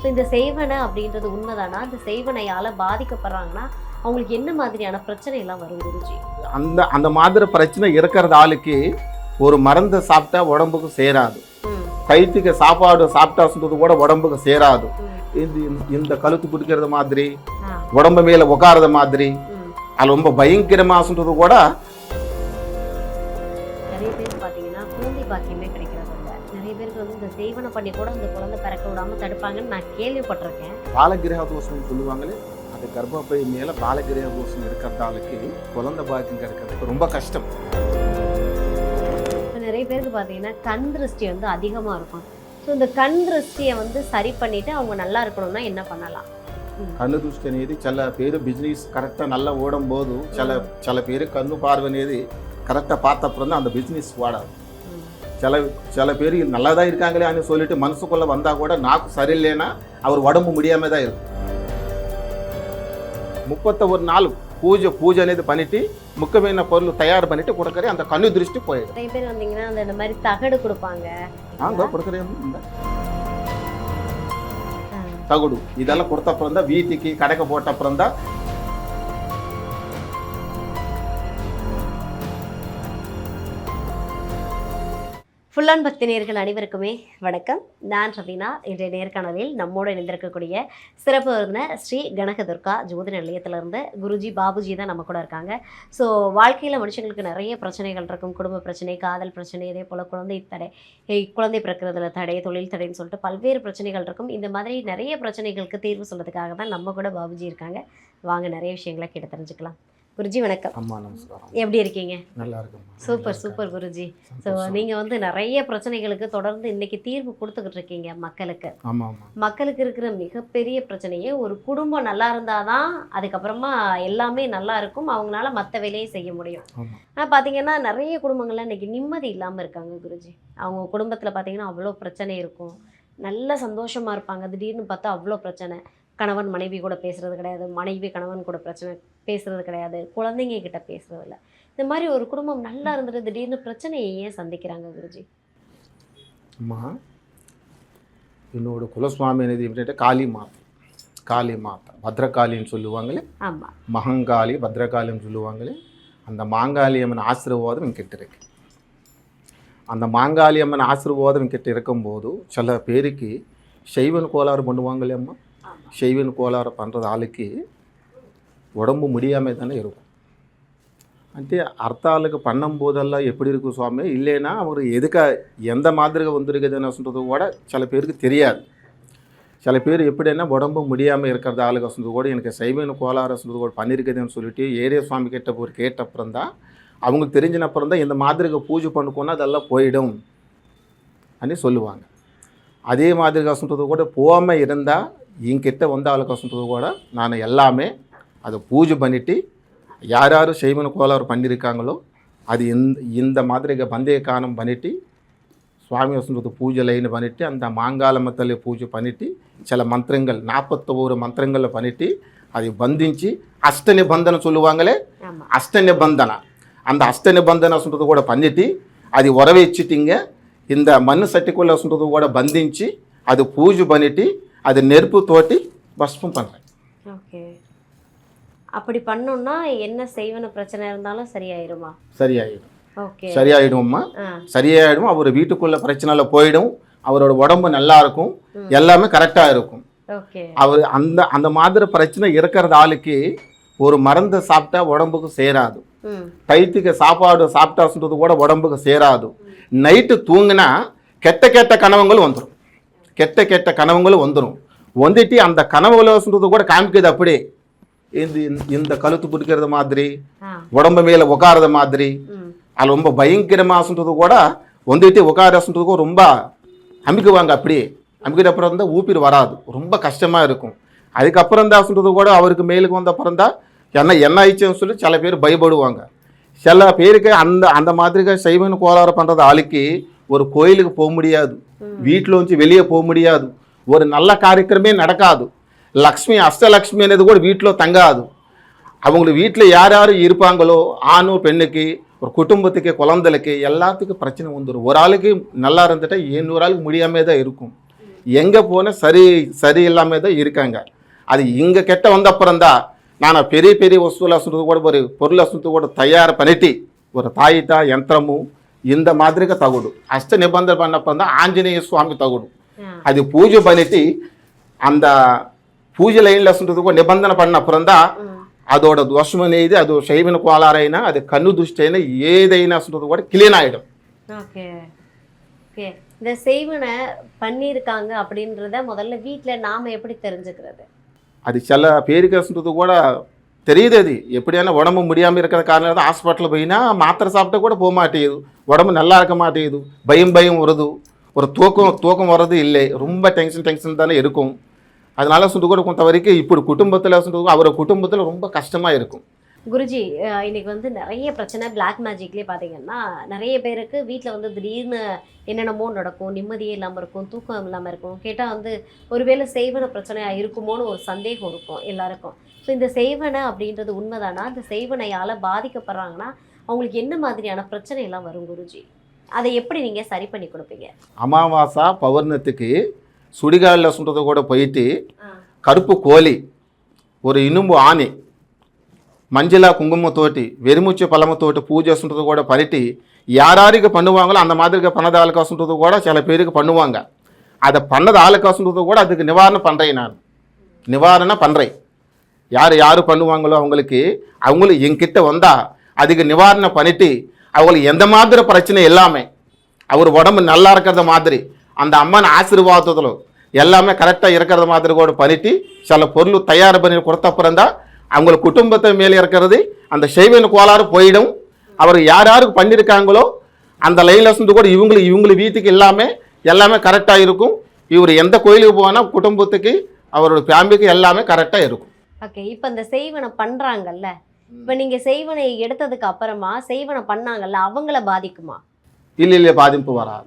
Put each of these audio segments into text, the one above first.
So இந்த செய்வனை அப்படின்றது உண்மைதானா? இந்த செய்வனையால் பாதிக்கப்படுறாங்கன்னா அவங்களுக்கு என்ன மாதிரியான பிரச்சனை எல்லாம் வரும் குருஜி? அந்த மாதிரி பிரச்சனை இருக்கிற ஆளுக்கு ஒரு மருந்தை சாப்பிட்டா உடம்புக்கு சேராது. கைத்துக்கு சாப்பாடு சாப்பிட்டா சொல்றது கூட உடம்புக்கு சேராது. இந்த கழுத்து பிடிக்கிறது மாதிரி, உடம்பு மேல உட்காரத மாதிரி, அது ரொம்ப பயங்கரமா சொல்றது கூட. நிறைய பேர் பார்த்தீங்கன்னா குழந்தை பாக்கியமே கிடைக்கிறது இல்லை. நிறைய பேருக்கு வந்து இந்த செய்வனை பண்ணி கூட அந்த குழந்தை பிறக்க விடாம தடுப்பாங்கன்னு நான் கேள்விப்பட்டிருக்கேன். பாலகிரக தோஷம் சொல்லுவாங்களே, அது கர்ப்பப்பை மேல பாலகிரக தோஷம் இருக்கிறதாளுக்கு குழந்தை பாக்கியம் கிடைக்கிறதுக்கு ரொம்ப கஷ்டம். நிறைய பேருக்கு பார்த்தீங்கன்னா கண் திருஷ்டி வந்து அதிகமாக இருக்கும். ஸோ இந்த கண் திருஷ்டியை வந்து சரி பண்ணிட்டு அவங்க நல்லா இருக்கணும்னா என்ன பண்ணலாம்? கண்ணு திருஷ்டி అనేది சில பேர் பிஸ்னஸ் கரெக்டாக நல்லா ஓடும் போது சில பேர் கண்ணு பார்வை అనేది கரெக்டாக பார்த்த அப்புறம் தான் அந்த பிஸ்னஸ் ஓடாது. சில பேர் நல்லா தான் இருக்காங்களே అని சொல்லிட்டு மனசுக்குள்ளே வந்தால் கூட நாக்கு சரியில்லைன்னா அவர் உடம்பு முடியாமல் தான் இருக்கும். 31 நாள் பூஜை అనేది பண்ணிட்டு முக்கியமான பொருள் தயார் பண்ணிட்டு கொடுக்கறே அந்த கண்ணு திருஷ்டி போயிடும். நிறைய பேர் வந்தீங்கன்னா இந்த மாதிரி தகடு கொடுப்பாங்க. கொடுக்குறேன் தகுடு இதெல்லாம் கொடுத்த அப்புறம் தான் வீட்டுக்கு கடைக்கு போட்ட அப்புறம் தான். ஃபுல்லான் பக்தி நேயர்கள் அனைவருக்குமே வணக்கம். நான் ரவீனா. இன்றைய நேர்காணலில் நம்மோடு இணைந்திருக்கக்கூடிய சிறப்பு விருந்தினர் ஸ்ரீ கனகதுர்கா ஜோதிட நிலையத்திலிருந்து குருஜி பாபுஜி தான் நம்ம கூட இருக்காங்க. ஸோ வாழ்க்கையில் மனுஷங்களுக்கு நிறைய பிரச்சனைகள் இருக்கும். குடும்ப பிரச்சனை, காதல் பிரச்சனை, இதே போல் குழந்தை தடை, குழந்தை பிறக்கிறதுல தடை, தொழில் தடைன்னு சொல்லிட்டு பல்வேறு பிரச்சனைகள் இருக்கும். இந்த மாதிரி நிறைய பிரச்சனைகளுக்கு தீர்வு சொல்றதுக்காக தான் நம்ம கூட பாபுஜி இருக்காங்க. வாங்க நிறைய விஷயங்களை கேட்டு தெரிஞ்சுக்கலாம். குருஜி வணக்கம். அம்மா நமஸ்காரம். எப்படி இருக்கீங்க? நல்லா இருக்கும். சூப்பர் குருஜி. ஸோ நீங்கள் வந்து நிறைய பிரச்சனைகளுக்கு தொடர்ந்து இன்னைக்கு தீர்வு கொடுத்துக்கிட்டு இருக்கீங்க மக்களுக்கு. மக்களுக்கு இருக்கிற மிகப்பெரிய பிரச்சனையே ஒரு குடும்பம் நல்லா இருந்தாதான் அதுக்கப்புறமா எல்லாமே நல்லா இருக்கும், அவங்களால மற்ற வேலையை செய்ய முடியும். ஆனால் பார்த்தீங்கன்னா நிறைய குடும்பங்கள்ல இன்னைக்கு நிம்மதி இல்லாமல் இருக்காங்க குருஜி. அவங்க குடும்பத்தில் பார்த்தீங்கன்னா அவ்வளோ பிரச்சனை இருக்கும். நல்ல சந்தோஷமாக இருப்பாங்க, திடீர்னு பார்த்தா அவ்வளோ பிரச்சனை. கணவன் மனைவி கூட பேசுறது கிடையாது, மனைவி கணவன் கூட பிரச்சனை பேசுறது கிடையாது, குழந்தைங்க கிட்ட பேசுறது இல்லை. இந்த மாதிரி ஒரு குடும்பம் நல்லா இருந்துட்டு திடீர்னு பிரச்சனையை ஏன் சந்திக்கிறாங்க குருஜி? அம்மா, என்னோட குலசுவாமி అనేది ఏంటంటే காளி மாதா பத்ரகாளின்னு சொல்லுவாங்களே. ஆமாம், மகங்காளி பத்ரகாளின்னு சொல்லுவாங்களே. அந்த மாங்காளி அம்மன் ஆசீர்வாதம் என்கிட்ட இருக்கு. அந்த மாங்காளி அம்மன் ஆசீர்வாதம் என்கிட்ட இருக்கும்போது சில பேருக்கு சைவன் கோளாறு பண்ணுவாங்களே அம்மா. செய்வன் கோளாறு பண்ணுறது ஆளுக்கு உடம்பு முடியாமல் தானே இருக்கும். అంటే அர்த்தாளுக்கு பண்ணும்போதெல்லாம் எப்படி இருக்கும் சுவாமி, இல்லைன்னா அவர் எந்த மாதிரி வந்திருக்குதுன்னு சொல்கிறது கூட சில பேருக்கு தெரியாது. சில பேர் எப்படின்னா உடம்பு முடியாமல் இருக்கிறது ஆளுக்கு சொல்றது கூட எனக்கு சைவன் கோளாறு சொல்றது கூட பண்ணியிருக்குதுன்னு சொல்லிட்டு ஏரிய சுவாமி கிட்ட போய் கேட்டப்புறம் தான் அவங்களுக்கு தெரிஞ்சினப்புறம் தான் இந்த மாதிரி பூஜை பண்ணுக்கோன்னா அதெல்லாம் போயிடும் అని சொல்லுவாங்க. அதே மாதிரி சொல்கிறது கூட போகாமல் இருந்தால் என்கிட்ட வந்த ஆளுக்கு சொல்கிறது கூட நான் எல்லாமே அதை பூஜை பண்ணிவிட்டு யார் யார் சைவன் கோளாறு பண்ணியிருக்காங்களோ அது இந்த மாதிரி பந்தய காலம் பண்ணிவிட்டு சுவாமி சொல்கிறது பூஜை லைன் பண்ணிவிட்டு அந்த மாங்காளம்ம தள்ளி பூஜை பண்ணிவிட்டு சில மந்திரங்கள் 41 மந்திரங்களை பண்ணிவிட்டு அதை பந்திச்சு அஷ்ட நிபந்தனை சொல்லுவாங்களே, அஷ்ட நிபந்தனை, அந்த அஷ்ட நிபந்தனை சொல்கிறது கூட பண்ணிவிட்டு அது உர வச்சுட்டிங்க இந்த மண் சட்டிக்குள்ளே சொல்கிறது கூட பந்திச்சு அது பூஜை பண்ணிவிட்டு அது நெருப்பு தோட்டி பஸ்பம் பண்ணுறேன். ஓகே, அப்படி பண்ணோம்னா என்ன செய்வன பிரச்சனை இருந்தாலும் சரியாயிருமா? சரியாயிடும். ஓகே, சரியாயிடும்மா, சரியாயிடும். அவர் வீட்டுக்குள்ள பிரச்சனைல போயிடும், அவரோட உடம்பு நல்லா இருக்கும், எல்லாமே கரெக்டாக இருக்கும். ஓகே, அவர் அந்த மாதிரி பிரச்சனை இருக்கிற ஆளுக்கு ஒரு மருந்தை சாப்பிட்டா உடம்புக்கு சேராது. கைத்துக்கு சாப்பாடு சாப்பிட்டா சொல்றது கூட உடம்புக்கு சேராது. நைட்டு தூங்கினா கெட்ட கனவுகள் வந்துடும். கெட்ட கனவுகளும் வந்துட்டு அந்த கனவுகளை சொல்றது கூட காமிக்குது. அப்படியே இந்த கழுத்து பிடிக்கிறது மாதிரி, உடம்பு மேல உட்காரத மாதிரி, அது ரொம்ப பயங்கரமா சொல்றது கூட வந்துட்டு உட்கார சொல்றது கூட ரொம்ப அமுக்குவாங்க. அப்படியே அமுக்கிட்ட அப்புறம் தான் ஊப்பிடு வராது, ரொம்ப கஷ்டமா இருக்கும். அதுக்கப்புறம் தான் சொல்றது கூட அவருக்கு மேலுக்கு வந்த அப்புறம் தான் என்ன ஆயிடுச்சுன்னு சொல்லி சில பேர் பயப்படுவாங்க. சில பேருக்கு அந்த மாதிரி சைவன் கோளாறு பண்றது ஆளுக்கு ஒரு கோயிலுக்கு போக முடியாது, வீட்டில் வச்சு வெளியே போக முடியாது, ஒரு நல்ல காரியக்கிரமே நடக்காது. லக்ஷ்மி அஷ்டலக்ஷ்மி అనేది கூட வீட்டில் தங்காது. அவங்களுக்கு வீட்டில் யார் யார் இருப்பாங்களோ ஆணோ பெண்ணுக்கு ஒரு குடும்பத்துக்கு குழந்தைகளுக்கு எல்லாத்துக்கும் பிரச்சனை வந்துடும். ஒரு ஆளுக்கு நல்லா இருந்துட்டா 700 ஆளுக்கு முடியாமல் தான் இருக்கும். எங்கே போனால் சரி இல்லாமல் தான் இருக்காங்க. அது இங்கே கெட்ட வந்த அப்புறம்தான் நான் பெரிய பெரிய வசூலாக சொல்கிறது கூட ஒரு பொருளை சொல்றது கூட தயார் பண்ணிட்டு ஒரு தாயிட்டா யந்திரமும் இந்த மாதிரிగా తగుడు అష్ట నిబంధన పడినప్పుడు ఆంజనేయ స్వామి తగుడు అది పూజ பண்ணிட்டு அந்த பூஜை லைன்ல சொல்றது கூட நிபந்தனை பண்ணப்புறம் தான் அதோட தோஷம் అనేది அது சைவன கோளாறைனா அது கண்ணு துஷ்டைனா ஏதைனா சொல்றது கூட கிளீன் ஆயிடும். Okay okay. இந்த செய்வனை பண்ணியிருக்காங்க அப்படின்றத முதல்ல வீட்டில் நாம எப்படி தெரிஞ்சுக்கிறது? அது சில பேருக்கு சொல்றது கூட தெரியுது. அது எப்படியான உடம்பு முடியாமல் இருக்கிற காரணம் தான் ஹாஸ்பிட்டலில் போயினா மாத்திரை சாப்பிட்டா கூட போக மாட்டேங்குது, உடம்பு நல்லா இருக்க மாட்டேங்குது, பயம் வருது, ஒரு தூக்கம் வர்றது இல்லை, ரொம்ப டென்ஷன் தானே இருக்கும். அதனால சொல்றது கூட கொஞ்ச வரைக்கும் இப்படி குடும்பத்தில் சொல்றது அவரோட குடும்பத்தில் ரொம்ப கஷ்டமாக இருக்கும். குருஜி, இன்னைக்கு வந்து நிறைய பிரச்சனை பிளாக் மேஜிக்லேயே பார்த்தீங்கன்னா நிறைய பேருக்கு வீட்டில் வந்து திடீர்னு என்னென்னமோ நடக்கும், நிம்மதியே இல்லாமல் இருக்கும், தூக்கம் இல்லாமல் இருக்கும். கேட்டால் வந்து ஒருவேளை செய்வன பிரச்சனையாக இருக்குமோன்னு ஒரு சந்தேகம் இருக்கும் எல்லாருக்கும். ஸோ இந்த செய்வனை அப்படின்றது உண்மைதானா? இந்த செய்வனையால் பாதிக்கப்படுறாங்கன்னா அவங்களுக்கு என்ன மாதிரியான பிரச்சனை எல்லாம் வரும் குருஜி? அதை எப்படி நீங்கள் சரி பண்ணி கொடுப்பீங்க? அமாவாசை பௌர்ணத்துக்கு சுடிகாலில் சொல்றது கூட போயிட்டு கருப்பு கோழி, ஒரு இனும்பு ஆணி, மஞ்சளா குங்குமத்தோட்டி, வெறுமுச்ச பழமத்தோட்டி பூஜை சொல்றது கூட பண்ணிட்டு யாராருக்கு பண்ணுவாங்களோ அந்த மாதிரி பண்ணத ஆளுக்காசுன்றது கூட சில பேருக்கு பண்ணுவாங்க. அதை பண்ணது ஆளுக்காசுன்றது கூட அதுக்கு நிவாரணம் பண்ணுறேன். நான் நிவாரணம் பண்ணுறேன். யார் பண்ணுவாங்களோ அவங்களும் என்கிட்ட வந்தால் அதுக்கு நிவாரணம் பண்ணிட்டு அவங்களுக்கு எந்த மாதிரி பிரச்சனை எல்லாமே அவர் உடம்பு நல்லா இருக்கிறத மாதிரி அந்த அம்மன் ஆசீர்வாதத்தில் எல்லாமே கரெக்டாக இருக்கிறத மாதிரி கூட பண்ணிட்டு சில பொருள் தயார் பண்ணி கொடுத்தப்புறம் தான் அவங்க குடும்பத்தை மேலே இருக்கிறது அந்த செய்வன கோளாறு போயிடும். அவர் யாருக்கு பண்ணியிருக்காங்களோ அந்த லைனில் இருந்து கூட இவங்களுக்கு வீட்டுக்கு எல்லாமே கரெக்டாக இருக்கும். இவர் எந்த கோயிலுக்கு போனால் குடும்பத்துக்கு அவரோட ஃபேமிலிக்கு எல்லாமே கரெக்டாக இருக்கும். ஓகே. இப்போ இந்த செய்வனை பண்ணுறாங்கல்ல, இப்போ நீங்கள் செய்வனை எடுத்ததுக்கு அப்புறமா செய்வனை பண்ணாங்கல்ல அவங்கள பாதிக்குமா? இல்ல பாதிப்பு வராது.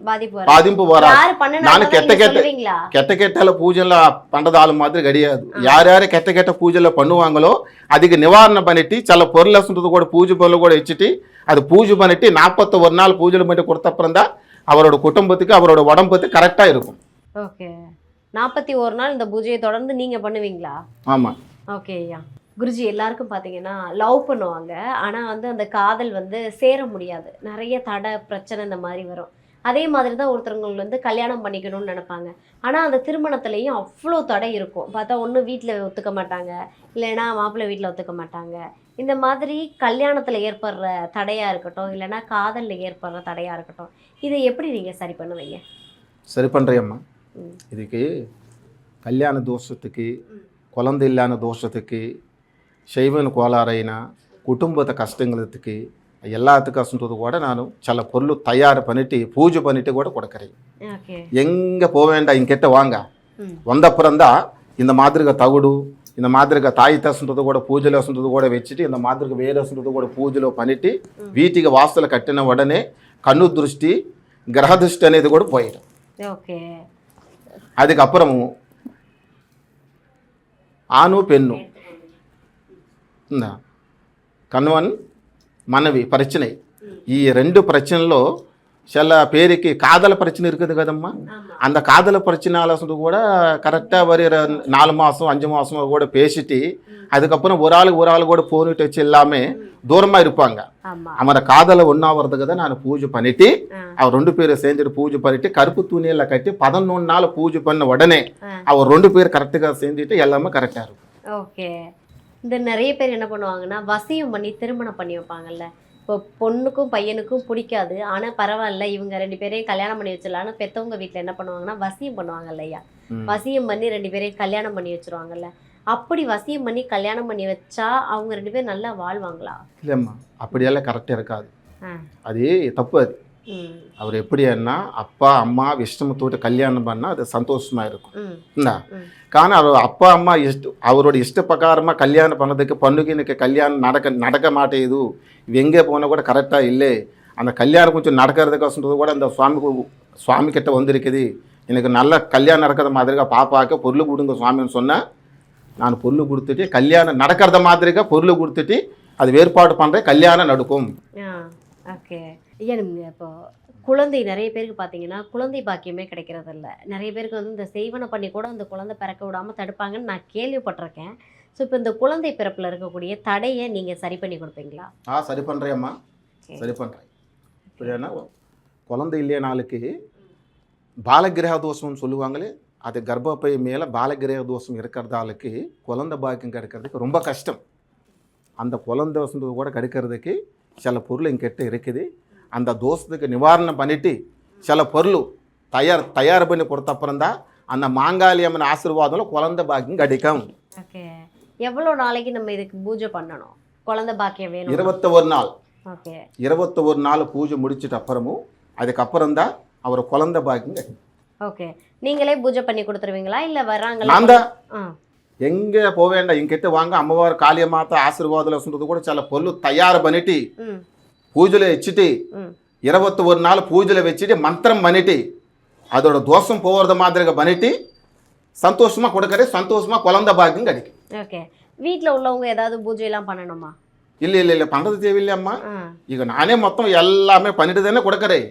நான் கெட்ட பூஜைல பண்றது ஆளு மாதிரி கிடையாது. யாரு கெட்ட பூஜைல பண்ணுவாங்களோ அதுக்கு நிவாரணம் பண்ணிட்டு சில பொருளை சொல்றது கூட பூஜை பொருள் கூட வச்சுட்டு அது பூஜை பண்ணிட்டு 41 நாள் பூஜை பண்ணி கொடுத்தப்புறம் தான் அவரோட குடும்பத்துக்கு அவரோட உடம்புக்கு கரெக்டா இருக்கும். ஓகே. 41 நாள் இந்த பூஜையை தொடர்ந்து நீங்க பண்ணுவீங்களா? ஆமா. ஓகே ஐயா. குருஜி, எல்லாருக்கும் பார்த்தீங்கன்னா லவ் பண்ணுவாங்க, ஆனால் வந்து அந்த காதல் வந்து சேர முடியாது, நிறைய தடை பிரச்சனை இந்த மாதிரி வரும். அதே மாதிரி தான் ஒருத்தவங்க வந்து கல்யாணம் பண்ணிக்கணும்னு நினைப்பாங்க, ஆனால் அந்த திருமணத்துலேயும் அவ்வளோ தடை இருக்கும். பார்த்தா ஒன்று வீட்டில் ஒத்துக்க மாட்டாங்க, இல்லைன்னா மாப்பிள்ளை வீட்டில் ஒத்துக்க மாட்டாங்க. இந்த மாதிரி கல்யாணத்தில் ஏற்படுற தடையாக இருக்கட்டும், இல்லைன்னா காதலில் ஏற்படுற தடையாக இருக்கட்டும், இதை எப்படி நீங்கள் சரி பண்ணுவீங்க? சரி பண்ணுறியம்மா. இதுக்கு கல்யாண தோஷத்துக்கு, குழந்தை இல்லாத தோஷத்துக்கு, செய்வன கோளாறைனா, குடும்பத்தை கஷ்டங்களுக்கு எல்லாத்துக்கும் சொல்றது கூட நான் சில பொருள் தயார் பண்ணிட்டு பூஜை பண்ணிட்டு கூட கொடுக்குறேன். எங்கே போக வேண்டாம், இங்கிட்ட வாங்க, வந்தப்புறம் தான் இந்த மாதிரி தகுடு, இந்த மாதிரி தாய்த்தா சொல்றது கூட பூஜையில் சொல்றது கூட வச்சுட்டு இந்த மாதிரி வேற சொல்றது கூட பூஜையில் பண்ணிட்டு வீட்டுக்கு வாசலில் கட்டின உடனே கண்ணு திருஷ்டி கிரக திருஷ்டி అనేది கூட போயிடும். அதுக்கப்புறமும் ஆணும் பெண்ணும் కన్వన్ మనవి ప్రచனை ఈ రెండు ప్రచనలో சில பேருக்கு காதல பிரச்சனை இருக்குது கதம்மா. அந்த காதல பிரச்சனையால கூட கரெக்டாக வர 4 மாதம் 5 மாதம் கூட பேசிட்டு அதுக்கப்புறம் ஒரு ஆள் கூட போனிட்டு வச்சு எல்லாமே தூரமாக இருப்பாங்க. அவரை காதலை ஒன்றாகிறதுக்கு தான் நான் பூஜை பண்ணிட்டு அவர் 2 பேரும் சேர்ந்துட்டு பூஜை பண்ணிட்டு கருப்பு துணியில் கட்டி 11 நாள் பூஜை பண்ண உடனே அவர் 2 பேர் கரெக்டாக சேர்ந்துட்டு எல்லாமே கரெக்டாக இருக்கும். ஓகே. இந்த நிறைய பேர் என்ன பண்ணுவாங்கன்னா வசியம் பண்ணி திருமணம் பண்ணி வைப்பாங்கல்ல. இப்போ பொண்ணுக்கும் பையனுக்கும் பிடிக்காது, ஆனால் பரவாயில்ல இவங்க 2 பேரையும் கல்யாணம் பண்ணி வச்சிடலான்னு பெற்றவங்க வீட்டில் என்ன பண்ணுவாங்கன்னா வசியம் பண்ணுவாங்க இல்லையா? வசியம் பண்ணி 2 பேரையும் கல்யாணம் பண்ணி வச்சிருவாங்கல்ல. அப்படி வசியம் பண்ணி கல்யாணம் பண்ணி வச்சா அவங்க 2 பேரும் நல்லா வாழ்வாங்களா? இல்லைம்மா, அப்படியெல்லாம் கரெக்டாக இருக்காது. அது தப்பு. அது அவர் எப்படின்னா அப்பா அம்மா இஷ்டமத்தோட கல்யாணம் பண்ணால் அது சந்தோஷமாக இருக்கும். కానీ அப்பா அம்மா அவரோட இஷ்ட பிரகாரமாக கல்யாணம் பண்ணதுக்கு பொண்ணுக்கு எனக்கு கல்யாணம் நடக்க மாட்டேது, எங்கே போனால் கூட கரெக்டாக இல்லை, அந்த கல்யாணம் கொஞ்சம் நடக்கிறதுக்கு கூட அந்த சுவாமி கிட்ட வந்திருக்குது, எனக்கு நல்ல கல்யாணம் நடக்கிற மாதிரிக்கா பாப்பாக்க பொருள் கொடுங்க சுவாமின்னு சொன்னால் நான் பொருள் கொடுத்துட்டு கல்யாணம் நடக்கிறத மாதிரிக்கா பொருள் கொடுத்துட்டு அது ஏற்பாடு பண்ணுறேன், கல்யாணம் நடக்கும். ஓகே ஐயா. இப்போ குழந்தை நிறைய பேருக்கு பார்த்தீங்கன்னா குழந்தை பாக்கியமே கிடைக்கிறது இல்ல. நிறைய பேருக்கு வந்து இந்த செய்வன பண்ணி கூட அந்த குழந்தை பிறக்க விடாம தடுப்பாங்கன்னு நான் கேள்விப்பட்டிருக்கேன். ஸோ இப்போ இந்த குழந்தை பிறப்புல இருக்கக்கூடிய தடைய நீங்க சரி பண்ணி கொடுப்பீங்களா? சரி பண்ணுறேம்மா, சரி பண்ணுறேன். ஏன்னா குழந்தை இல்லைய நாளுக்கு பாலகிரக தோஷம்னு சொல்லுவாங்களே, அது கர்ப்பப்பை மேலே பாலகிரக தோஷம் இருக்கிறதாளுக்கு குழந்தை பாக்கியம் கிடைக்கிறதுக்கு ரொம்ப கஷ்டம். அந்த குழந்தை தோஷம் கூட கிடைக்கிறதுக்கு சில பொருள் எங்கிட்ட இருக்குது. அந்த தோஷத்துக்கு நிவாரணம் பண்ணிவிட்டு சில பொருள் தயார் பண்ணி கொடுத்தப்புறம் தான் அந்த மாங்காளி அம்மன் ஆசீர்வாதம் குழந்தை பாக்கியம் கிடைக்கும். ஓகே. எவ்வளோ நாளைக்கு நம்ம இதுக்கு பூஜை பண்ணணும்? குழந்தை பாக்கியம் வேணும் 21 நாள். ஓகே. 21 நாள் பூஜை முடிச்சிட்டு அப்புறமும் அதுக்கப்புறம் தான் அவர் குழந்தை பாக்கியம் கிடைக்கும். ஓகே. நீங்களே பூஜை பண்ணி கொடுத்துருவீங்களா இல்லை வர்றாங்களா? நான் தான் எங்கே போக வேண்டாம், எங்கிட்ட வாங்க அம்மவார் காளியம்மாத்த ஆசீர்வாதம் சொல்றது கூட சில பொருள் தயார் பண்ணிட்டு பூஜையில் வச்சுட்டு 21 நாள் பூஜையில் வச்சுட்டு மந்திரம் பண்ணிட்டு அதோட தோஷம் போகிறத மாதிரி பண்ணிட்டு சந்தோஷமாக கொடுக்கறது, சந்தோஷமாக குழந்தை பாக்கியம் கிடைக்கும். ஓகே. வீட்டில் உள்ளவங்க ஏதாவது பூஜையெல்லாம் பண்ணணுமா? இல்லை பண்ணுறது தேவையில்லையம்மா. ಈಗ நானே மொத்தம் எல்லாமே பண்ணிட்டு தானே கொடுக்கறேன்.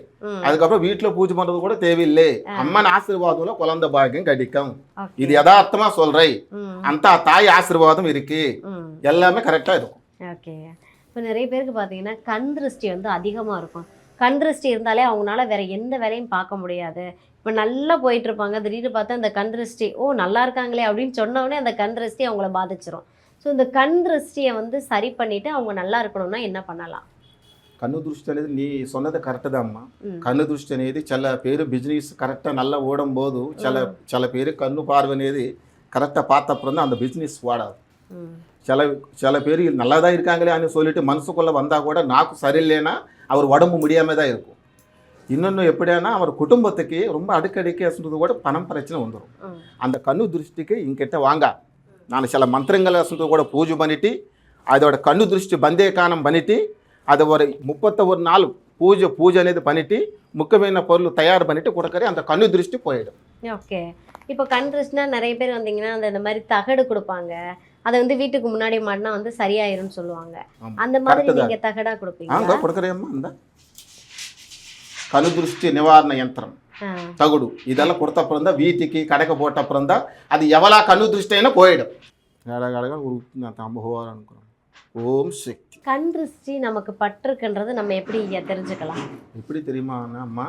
அதுக்கப்புறம் வீட்டில் பூஜை பண்ணுறது கூட தேவையில்லை. அம்மன் ஆசீர்வாதம் குழந்தை பாக்கியம் கிடைக்கும். இது யதார்த்தமா சொல்றேன். அந்த தாய் ஆசீர்வாதம் இருக்கு, எல்லாமே கரெக்டா இருக்கும். ஓகே. இப்போ நிறைய பேருக்கு பார்த்தீங்கன்னா கண் திருஷ்டி வந்து அதிகமாக இருக்கும். கண் திருஷ்டி இருந்தாலே அவங்களால வேற எந்த வேலையும் பார்க்க முடியாது. இப்போ நல்லா போயிட்டு இருப்பாங்க, திடீர்னு பார்த்தா அந்த கண் திருஷ்டி நல்லா இருக்காங்களே அப்படின்னு சொன்னோடனே அந்த கண் திருஷ்டி அவங்கள பாதிச்சிரும். ஸோ இந்த கண் திருஷ்டியை வந்து சரி பண்ணிட்டு அவங்க நல்லா இருக்கணும்னா என்ன பண்ணலாம்? కన్ను దృష్టి అనేది నీ సొన్నది కరెక్ట్ అమ్మా. కన్ను దృష్టి అనేది చాలా పేరు బిజినెస్ కరెక్டாக நல்லா ஓடும்போது சில பேர் கண்ணு பார்வை అనేది கரெக்டாக பார்த்தப்புறம் அந்த பிஸ்னஸ் ஓடாது. சில பேர் நல்லா தான் இருக்காங்களே அப்படின்னு சொல்லிட்டு மனசுக்குள்ளே வந்தால் கூட நாக்கு சரியில்லைன்னா அவர் உடம்பு முடியாமல் தான் இருக்கும். இன்னொன்று எப்படின்னா அவர் குடும்பத்துக்கு ரொம்ப அடிக்கடிக்கு சொல்றது கூட பணம் பிரச்சனை வந்துடும். அந்த கண்ணு திருஷ்டிக்கு இங்கிட்ட வாங்க, நான் சில மந்திரங்களை சொல்றது கூட பூஜை பண்ணிட்டு அதோட கண்ணு திருஷ்டி பந்தேகானம் பண்ணிட்டு அதை ஒரு 31 நாள் பூஜை అనేది பண்ணிட்டு முக்கியமான பொருள் தயார் பண்ணிட்டு கொடுக்கறே அந்த கண்ணு திருஷ்டி போயிடும். ஓகே. இப்போ கண் திருஷ்டினா நிறைய பேர் வந்தீங்கன்னா அந்த மாதிரி தகடு கொடுப்பாங்க, அதை வந்து வீட்டுக்கு முன்னாடி மாட்டினா வந்து சரியாயிரும்னு சொல்லுவாங்க. அந்த மாதிரி நீங்க தகடா கொடுப்பீங்க? கொடுக்குறேம்மா. அந்த கண்ணு திருஷ்டி நிவாரண யந்திரம் தகுடு இதெல்லாம் கொடுத்த அப்புறம் தான் வீட்டுக்கு கடைக்கு போட்ட அப்புறம் தான் அது எவ்வளோ கண்ணு திருஷ்டினா போயிடும். ஓம் சக்தி. கண் திருஷ்டி நமக்கு பட்டிருக்குன்றது நம்ம எப்படி தெரிஞ்சுக்கலாம்? எப்படி தெரியுமா அம்மா,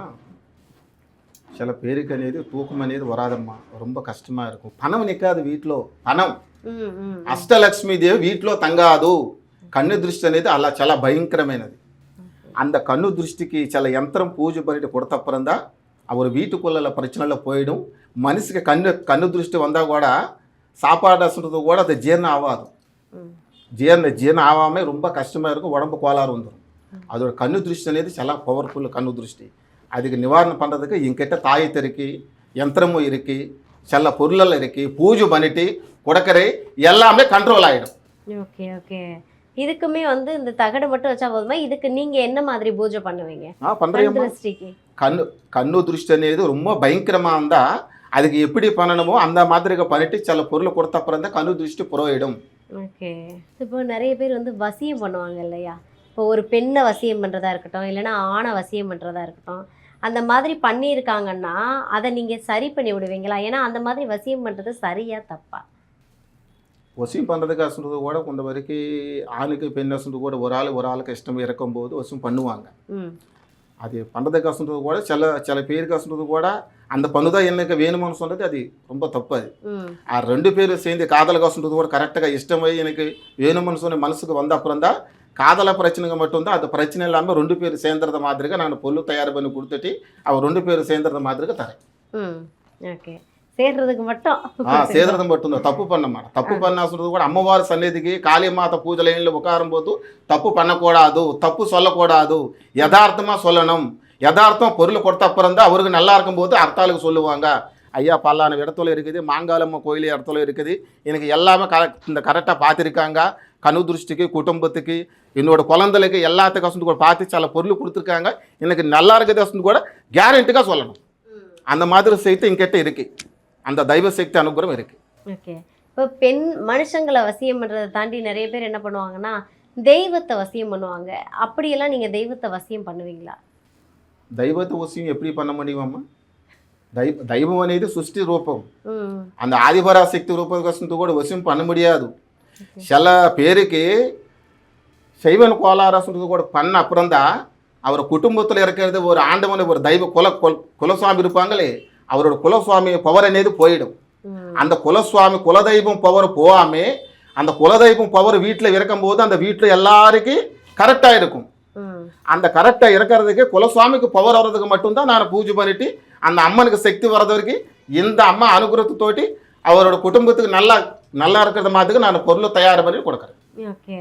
சில பேருக்கு అనేది தூக்கம் అనేది வராதம்மா, ரொம்ப கஷ்டமா இருக்கும். பணம் நிற்காது వీటిలో, పణం అష్టలక్ష్మీదేవి వీటిలో తంగాదు. కన్ను దృష్టి అనేది అలా చాలా భయంకరమైనది. அந்த கண்ணு திருஷ்டிக்கு சில யந்திரம் பூஜை பண்ணிட்டு கொடுத்தப்புறம் தான் அவர் வீட்டுக்குள்ள பிரச்சனையில் போயிடும். மனுஷுக்கு கண்ணு திருஷ்டி வந்தால் கூட சாப்பாடு சொல்கிறது கூட அது ஜீரணம் ஆகாது. ஜீரணம் ஆகாமல் ரொம்ப கஷ்டமாக இருக்கும், உடம்பு கோளாறு வந்துடும். அதோட கண்ணு திருஷ்டி అనేది చాలా பவர்ஃபுல் கண்ணு திருஷ்டி. அதுக்கு நிவாரணம் பண்ணுறதுக்கு என்கிட்ட தாயத்து இருக்குது, யந்திரமும் இருக்குது, சில பொருளெல்லாம் இருக்குது. பூஜை பண்ணிட்டு கொடுக்கறே எல்லாமே கண்ட்ரோல் ஆகிடும். Okay okay. இதுக்குமே வந்து இந்த தகடு மட்டும் வச்சா போதுமா? இதுக்கு நீங்க என்ன மாதிரி பூஜை பண்ணுவீங்க? கண்ணு திருஷ்டி అనేది ரொம்ப பயங்கரமாக இருந்தால் அதுக்கு எப்படி பண்ணணுமோ அந்த மாதிரி பண்ணிட்டு சில பொருளை கொடுத்த அப்புறம் தான் கண்ணு திருஷ்டி போயிடும். ஓகே. இப்போ நிறைய பேர் வந்து வசியம் பண்ணுவாங்க இல்லையா? இப்போ ஒரு பெண்ணை வசியம் பண்ணுறதா இருக்கட்டும், இல்லைன்னா ஆணை வசியம் பண்ணுறதா இருக்கட்டும், அந்த மாதிரி பண்ணியிருக்காங்கன்னா அதை நீங்கள் சரி பண்ணி விடுவீங்களா? ஏன்னா அந்த மாதிரி வசியம் பண்ணுறது சரியா தப்பா? வசியம் பண்ணுறதுக்கு சொல்கிறது கூட கொஞ்சம் வரைக்கும் ஆணுக்கு பெண்ணை சொல்றது கூட ஒரு ஆளுக்கு இஷ்டம் இருக்கும்போது வசியம் பண்ணுவாங்க. அது பண்ணுறதுக்கு சொல்கிறது கூட சில பேருக்கு சொல்கிறது கூட அந்த பணுதான் எனக்கு வேணுமான்னு சொல்கிறது அது ரொம்ப தப்பு. அது 2 பேரும் சேர்ந்து காதலுக்கு சொல்கிறது கூட கரெக்டாக இஷ்டமை எனக்கு வேணும்னு சொல்லி மனசுக்கு வந்த அப்புறம் தான் காதலை பிரச்சனைங்க மட்டும்தான். அது பிரச்சனை இல்லாமல் 2 பேர் சேர்ந்துறத மாதிரிக்கு நான் பொருள் தயார் பண்ணி கொடுத்துட்டு அவர் 2 பேர் சேர்ந்துறத மாதிரிக்கு தரேன். ஓகே. சேர்றதுக்கு மட்டும் சேர்றது மட்டும்தான். தப்பு பண்ண மாட்டேன். தப்பு பண்ண சொல்றது கூட அம்மவார் சன்னிதிக்கு காளியமாத்த பூஜை லைனில் உட்காரும்போது தப்பு பண்ணக்கூடாது, தப்பு சொல்லக்கூடாது, யதார்த்தமாக சொல்லணும். யதார்த்தம் பொருள் கொடுத்த அப்புறம் தான் அவருக்கு நல்லா இருக்கும்போது அர்த்தாளுக்கு சொல்லுவாங்க, ஐயா பல்லான இடத்துல இருக்குது, மாங்காலம்மா கோயில் இடத்துல இருக்குது, எனக்கு எல்லாமே இந்த கரெக்டாக பார்த்துருக்காங்க. கண்ணு திருஷ்டிக்கு, குடும்பத்துக்கு, என்னோட குழந்தைகளுக்கு எல்லாத்துக்கும் கூட பார்த்து சில பொருள் கொடுத்துருக்காங்க, எனக்கு நல்லா இருக்குது கூட கேரண்டிக்காக சொல்லணும். அந்த மாதிரி செய்து என்கிட்ட இருக்கு, அந்த தெய்வ சக்தி அனுகிரகம் இருக்கு. ஓகே. இப்போ பெண் மனுஷங்களை வசியம் பண்ணுறதை தாண்டி நிறைய பேர் என்ன பண்ணுவாங்கன்னா தெய்வத்தை வசியம் பண்ணுவாங்க. அப்படியெல்லாம் நீங்கள் தெய்வத்தை வசியம் பண்ணுவீங்களா? దైవత వశం எப்படி பண்ண முடியுమమ్మా దైవం అనేది సృష్టి రూపం ம் அந்த ஆதிபராசக்தி ரூபகோசத்து கூட வசியம் பண்ண முடியாது சில பேருக்கு சைவன் கோளாரசத்து கூட பண்ண அப்புறம் தான் அவர் குடும்பத்தில் இருக்கிறது ஒரு ஆண்டவனை ஒரு தெய்வ குலசுவாமி இருப்பாங்களே அவரோட குலசுவாமி பவர் అనేది போயிடும் அந்த குலசுவாமி குலதெய்வம் பவர் போகாம அந்த குலதெய்வம் பவர் வீட்டில் இருக்கும்போது அந்த வீட்டில் எல்லாருக்கும் கரெக்டாக இருக்கும் அந்த கரெக்டாக இருக்கிறதுக்கு குலசுவாமிக்கு பவர் வர்றதுக்கு மட்டும்தான் நான் பூஜை பண்ணிட்டு அந்த அம்மனுக்கு சக்தி வர்றது வரைக்கும் இந்த அம்மா அனுகிரகத்தோட்டி அவரோட குடும்பத்துக்கு நல்லா இருக்கிற மாதிரி நான் பொருளை தயார் பண்ணி கொடுக்குறேன். ஓகே.